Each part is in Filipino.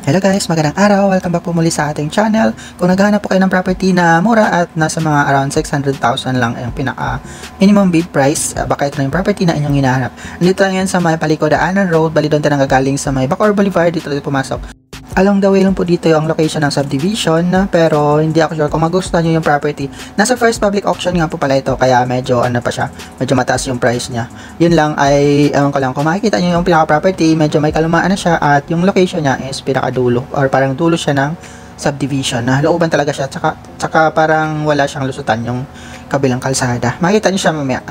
Hello guys, magandang araw. Welcome back po muli sa ating channel. Kung naghahanap po kayo ng property na mura at nasa mga around 600,000 lang ang pinaka minimum bid price, baka ito na yung property na inyong hinahanap. Dito lang yan sa may Palicodaanan Road, bali doon tayo nagagaling sa may Bacoor Boulevard, dito tayo pumasok. Along the way lang po dito yung location ng subdivision, pero hindi ako sure kung magustuhan nyo yung property. Nasa first public auction nga po pala ito, kaya medyo ano pa siya, medyo mataas yung price niya. Yun lang ay, ewan ko lang, kung makikita nyo yung pinaka-property, medyo may kalumaan na siya at yung location niya is pinaka-dulo or parang dulo siya ng subdivision. Looban talaga siya, tsaka parang wala siyang lusutan yung kabilang kalsada. Makikita nyo siya mamaya.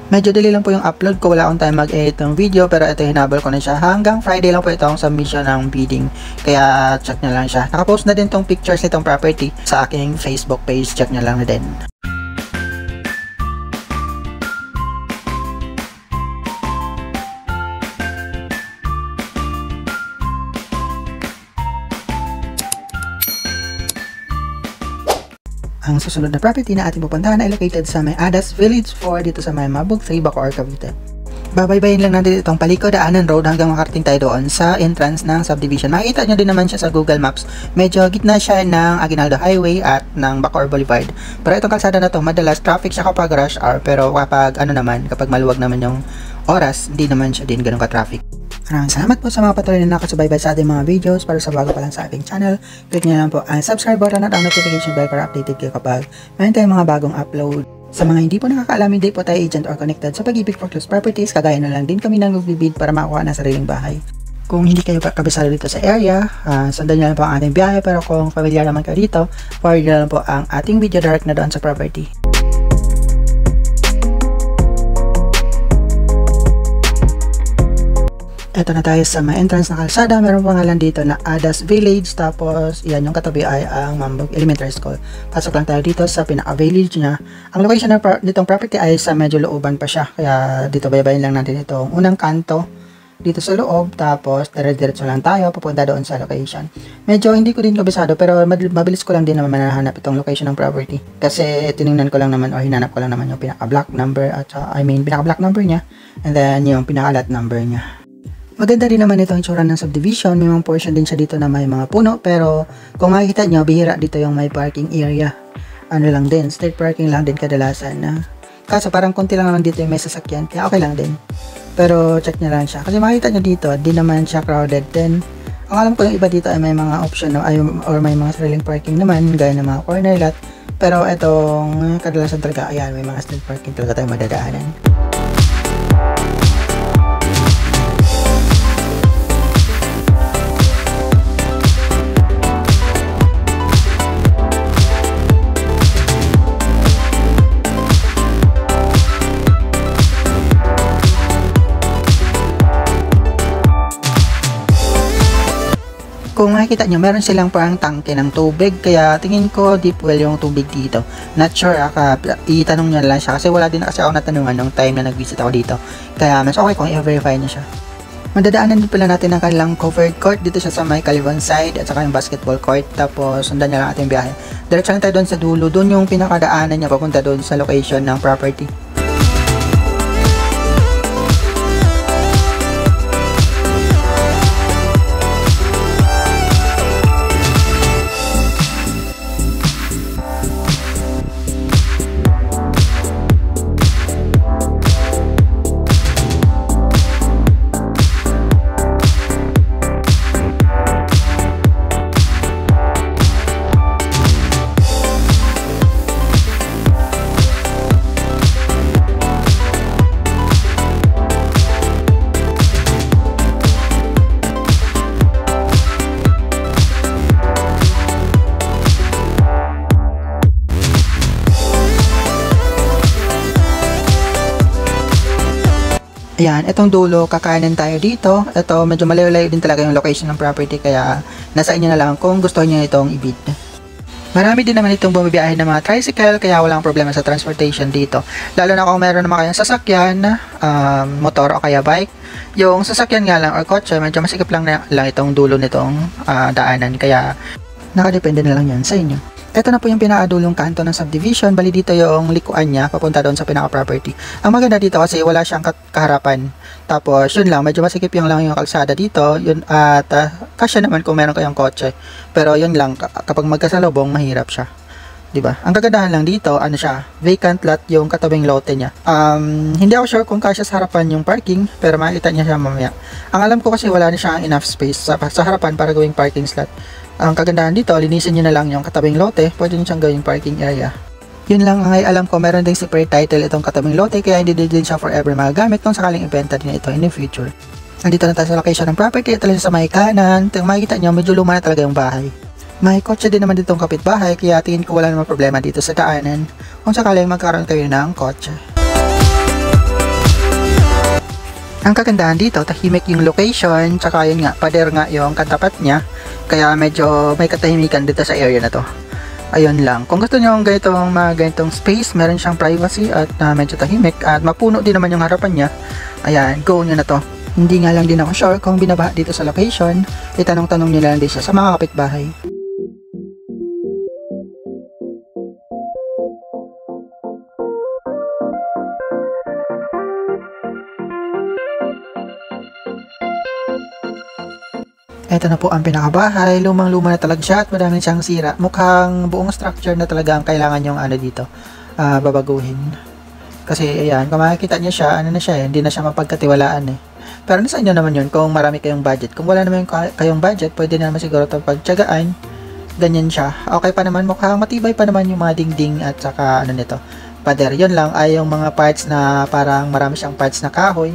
Medyo dali lang po yung upload ko, wala akong time mag-edit ng video, pero ito hinabol ko na siya. Hanggang Friday lang po itong submission ng bidding, kaya check nyo lang siya. Nakapost na din tong pictures nitong property sa aking Facebook page, check nyo lang na din. Ang susunod na property na ating pupuntahan ay located sa may Adas Village 4 dito sa may Mabug 3, Bacoor, Cavite. Babaybayin lang natin itong Palicodaanan Road hanggang makarating tayo doon sa entrance ng subdivision. Makikita nyo din naman siya sa Google Maps. Medyo gitna siya ng Aguinaldo Highway at ng Bacoor Boulevard. Pero itong kalsada na to, madalas traffic siya kapag rush hour, pero kapag kapag maluwag naman yung oras, hindi naman siya din ganun ka-traffic. Maraming salamat po sa mga patuloy na nakasubaybay sa ating mga videos. Para sa bago pa lang sa ating channel, click nyo lang po ang subscribe button at ang notification bell para updated kayo kapag mayroon tayong mga bagong upload. Sa mga hindi po nakakaalam, hindi po tayo agent or connected sa pag-ibig for close properties, kagaya na lang din kami nang magbibid para makuha na sariling bahay. Kung hindi kayo kabisado dito sa area, sundan nyo lang po ang ating biyahe, pero kung familiar naman kayo dito, forward nyo lang po ang ating video direct na doon sa property. Ito na tayo sa may entrance na kalsada. Meron pangalan dito na Adas Village. Tapos, yan yung katabi ay ang Mambog Elementary School. Pasok lang tayo dito sa pinaka-village niya. Ang location nitong property ay sa medyo looban pa siya. Kaya dito baybayin lang natin itong unang kanto dito sa loob. Tapos, dire-diretso lang tayo papunta doon sa location. Medyo hindi ko din kabisado, pero mabilis ko lang din naman manahanap itong location ng property. Kasi tinignan ko lang naman o hinanap ko lang naman yung pinaka-block number at pinaka-block number niya. And then, yung pinaka-lot number niya. Maganda rin naman itong itsura ng subdivision. May mga portion din siya dito na may mga puno. Pero kung makikita nyo, bihira dito yung may parking area. Ano lang din, street parking lang din kadalasan. Kaso parang konti lang naman dito yung may sasakyan. Kaya okay lang din. Pero check nyo lang siya. Kasi makikita nyo dito, di naman siya crowded. Then, ang alam ko yung iba dito ay may mga option or may mga sariling parking naman. Gaya ng mga corner lot. Pero itong kadalasan talaga, ayan, may mga street parking talaga tayo madadaanan. Kung makikita nyo, meron silang parang tangke ng tubig, kaya tingin ko deep well yung tubig dito. Not sure, itanong nyo lang siya kasi wala din kasi ako natanungan nung time na nag-visit ako dito. Kaya mas okay kung i-verify nyo siya. Madadaanan din pala natin ang kanilang covered court. Dito siya sa may kaliwang side at saka yung basketball court. Tapos sundan nyo lang ating biyahe. Diretso lang tayo doon sa dulo. Doon yung pinakadaanan niya papunta doon sa location ng property. Ayan, itong dulo, kakanan tayo dito. Ito, medyo malayo-layo din talaga yung location ng property, kaya nasa inyo na lang kung gusto niyo itong i-bid. Marami din naman itong bumibiyahe ng mga tricycle, kaya walang problema sa transportation dito. Lalo na kung meron naman kayong sasakyan, motor o kaya bike. Yung sasakyan nga lang or kotse, medyo masikip lang itong dulo nitong daanan, kaya nakadepende na lang yan sa inyo. Ito na po yung pinakadulong kanto ng subdivision. Bali dito yung likuan niya papunta doon sa pinaka-property. Ang maganda dito kasi wala siyang kaharapan. Tapos yun lang, medyo masikip yung lang yung kalsada dito. Yun, at kasya naman kung meron kayong kotse. Pero yun lang, kapag magkasalubong, mahirap siya. Diba? Ang kagandahan lang dito, ano siya, vacant lot yung katabing lote niya. Hindi ako sure kung kasya sa harapan yung parking, pero makikita niya siya mamaya. Ang alam ko kasi wala na siyang enough space sa harapan para gawing parking slot. Ang kagandahan dito, linisin nyo na lang yung katabing lote, pwede nyo siyang gawing parking area. Yun lang ang alam ko, meron ding separate title itong katabing lote, kaya hindi din siya forever magagamit kung sakaling ibenta din ito in the future. Nandito na tayo sa location ng property, ito lang sa may kanan, makikita nyo, medyo luma na talaga yung bahay. May kotse din naman ditong kapitbahay, kaya tingin ko wala namang problema dito sa daanan kung sakaling magkaroon kayo ng kotse. Ang kagandahan dito, tahimik yung location, tsaka yun nga, pader nga yung katapat niya, kaya medyo may katahimikan dito sa area na to. Ayun lang, kung gusto nyo ng ganitong space, meron siyang privacy at medyo tahimik at mapuno din naman yung harapan niya, ayan, go nyo na to. Hindi nga lang din ako sure kung binabaha dito sa location, itanong-tanong nyo lang din siya sa mga kapitbahay. Ito na po ang pinakabahay, lumang-luma na talaga siya at madaming siyang sira. Mukhang buong structure na talaga ang kailangan yung dito, babaguhin. Kasi ayan, kung makikita niya siya, ano na siya, hindi na siya mapagkatiwalaan eh. Pero nasa inyo naman yun kung marami kayong budget. Kung wala naman kayong budget, pwede naman siguro ito pagtyagaan. Ganyan siya. Okay pa naman, mukhang matibay pa naman yung mga dingding at saka nito, pader. Yun lang ay yung mga parts na parang marami siyang parts na kahoy.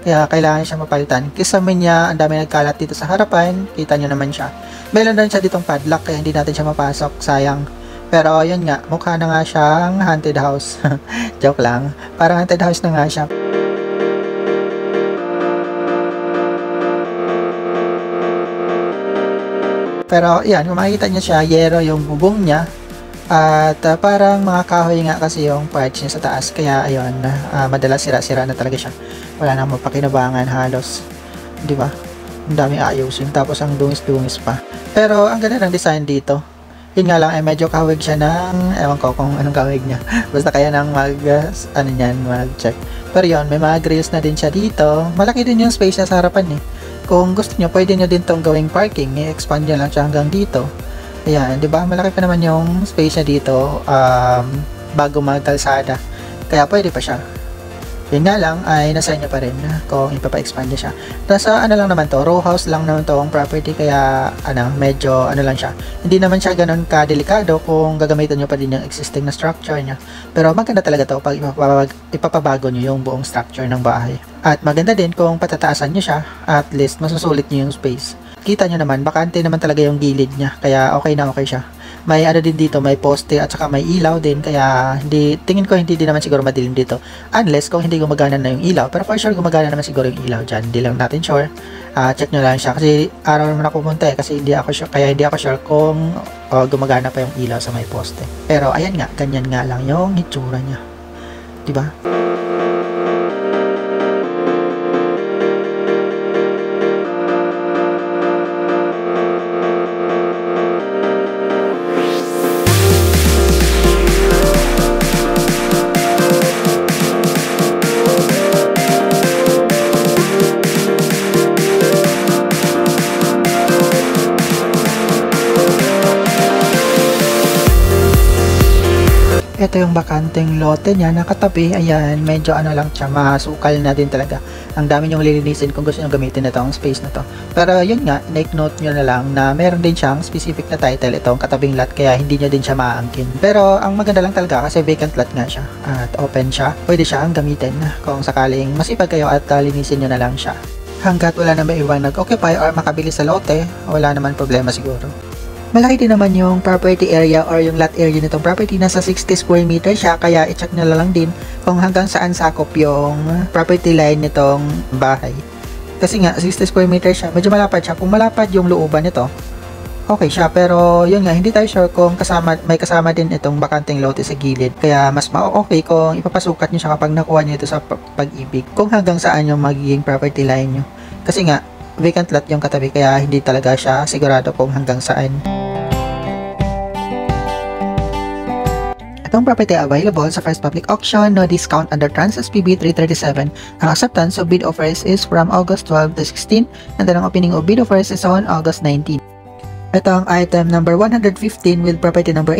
Kaya kailangan siya mapalitan. Kisama niya, ang dami nagkalat dito sa harapan. Kita nyo naman siya. Meron din siya ditong padlock, kaya hindi natin siya mapasok. Sayang. Pero yun nga, mukha na nga siyang haunted house. Joke lang. Parang haunted house na nga siya. Pero yan, kung makikita niya siya, yero yung bubong niya. At parang mga kahoy nga kasi yung parts niya sa taas. Kaya ayun, madalas sira-sira na talaga siya. Wala na mapakinabangan halos. Di ba? Ang daming ayusin. Tapos ang dungis-dungis pa. Pero ang ganda ng design dito. Yun nga lang, medyo kahawig siya ng, ewan ko kung anong kahawig niya. Basta kaya nang mag-check. Pero yun, may mga grills na din siya dito. Malaki din yung space niya sa harapan eh. Kung gusto nyo, pwede nyo din tong gawing parking. I-expand nyo lang siya hanggang dito. Ayan, di ba? Malaki pa naman yung space niya dito bago magkalsada. Kaya pwede pa siya. Yun nga lang ay nasa inyo pa rin kung ipapa-expand niya siya. Nasa ano lang naman to, row house lang naman to ang property, kaya medyo lang siya. Hindi naman siya ganun ka-delikado kung gagamitin nyo pa din yung existing na structure niya. Pero maganda talaga to pag ipapabago nyo yung buong structure ng bahay. At maganda din kung patataasan nyo siya, at least masusulit nyo yung space. Kita nyo naman, bakante naman talaga yung gilid niya, kaya okay na okay siya. May din dito, may poste at saka may ilaw din, kaya tingin ko hindi din naman siguro madilim dito. Unless kung hindi gumagana na yung ilaw, pero for sure gumagana naman siguro yung ilaw dyan. Hindi lang natin sure. Check nyo lang siya, kasi araw naman ako pumunta kasi hindi ako sure, kaya hindi ako sure kung gumagana pa yung ilaw sa may poste. Pero ayan nga, ganyan nga lang yung hitsura niya. Diba? Ito yung bakanteng lote niya, nakatabi, ayan, medyo lang siya, masukal na din talaga. Ang dami nyong lilinisin kung gusto nyo gamitin itong space na to. Pero yun nga, take note nyo na lang na meron din siyang specific na title itong katabing lot, kaya hindi nyo din siya maangkin. Pero ang maganda lang talaga kasi vacant lot nga siya at open siya, pwede siyang gamitin kung sakaling masipag kayo at linisin nyo na lang siya. Hanggat wala na may ibang nag-occupy or makabili sa lote, wala naman problema siguro. Malaki din naman yung property area or yung lot area nitong property. Nasa 60 square meter siya, kaya i-check nyo lang din kung hanggang saan sakop yung property line nitong bahay. Kasi nga 60 square meter siya, medyo malapad siya. Kung malapad yung looban nito, okay siya. Pero yun nga, hindi tayo sure kung may kasama din itong bakanteng lote sa gilid. Kaya mas okay kung ipapasukat nyo siya kapag nakuha nyo ito sa pag-ibig, kung hanggang saan yung magiging property line nyo. Kasi nga vacant lot yung katabi, kaya hindi talaga siya sigurado kung hanggang saan. Itong property available sa first public auction, no discount under Trans SPB 337. Ang acceptance of bid offers is from August 12 to 16, and then ang opening of bid offers is on August 19. Ito ang item number 115 with property number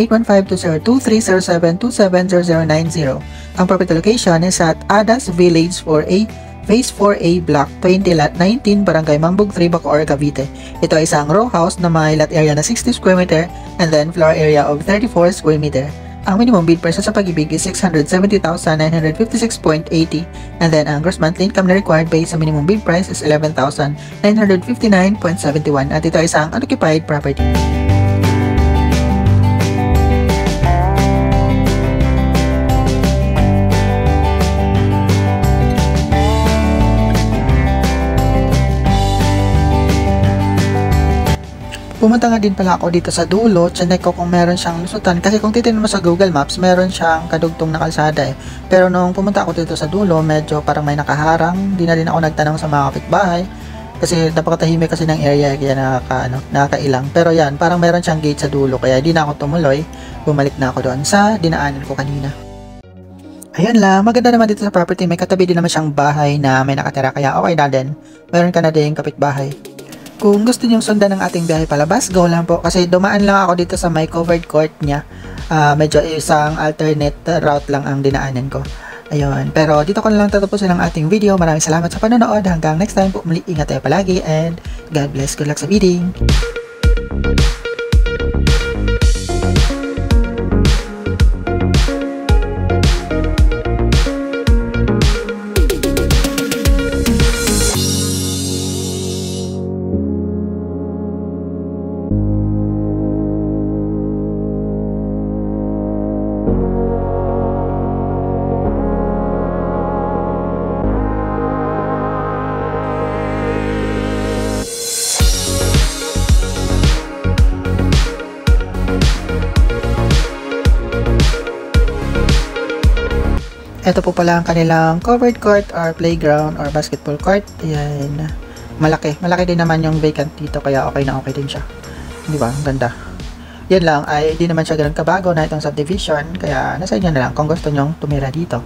815-20307270090. Ang property location is at Adas Village 4A, Phase 4A, Block 20, Lot 19, Barangay Mambug 3, Bacoor, Cavite. Ito ay isang row house na may lot area na 60 square meter and then floor area of 34 square meter. Ang minimum bid price sa pag-ibig is 670,956.80, and then ang gross monthly income na required based sa minimum bid price is 11,959.71, at ito ay isang unoccupied property. Pumunta nga din pala ako dito sa dulo, chinek ko kung meron siyang lusutan, kasi kung titignan mo sa Google Maps, meron siyang kadugtong na kalsada eh. Pero nung pumunta ako dito sa dulo, medyo parang may nakaharang, di na rin ako nagtanong sa mga kapitbahay, kasi napakatahimik kasi ng area, kaya nakakailang. Pero yan, parang meron siyang gate sa dulo, kaya di na ako tumuloy, bumalik na ako doon sa dinaanan ko kanina. Ayan lang, maganda naman dito sa property, may katabi din naman siyang bahay na may nakatira, kaya okay na din, meron ka na din kapitbahay. Kung gusto niyong sundan ng ating biyahe palabas, go lang po. Kasi dumaan lang ako dito sa may covered court niya. Medyo isang alternate route lang ang dinaanan ko. Ayun. Pero dito ko na lang tatapusin ang ating video. Maraming salamat sa panonood. Hanggang next time po. Muli, ingat tayo palagi. And God bless. Good luck sa bidding. Ito po pala ang kanilang covered court or playground or basketball court. Ayan. Malaki. Malaki din naman yung vacant dito, kaya okay na okay din siya. Di ba? Ang ganda. Yan lang, ay di naman siya ganun kabago na itong subdivision, kaya nasa inyo na lang kung gusto nyong tumira dito.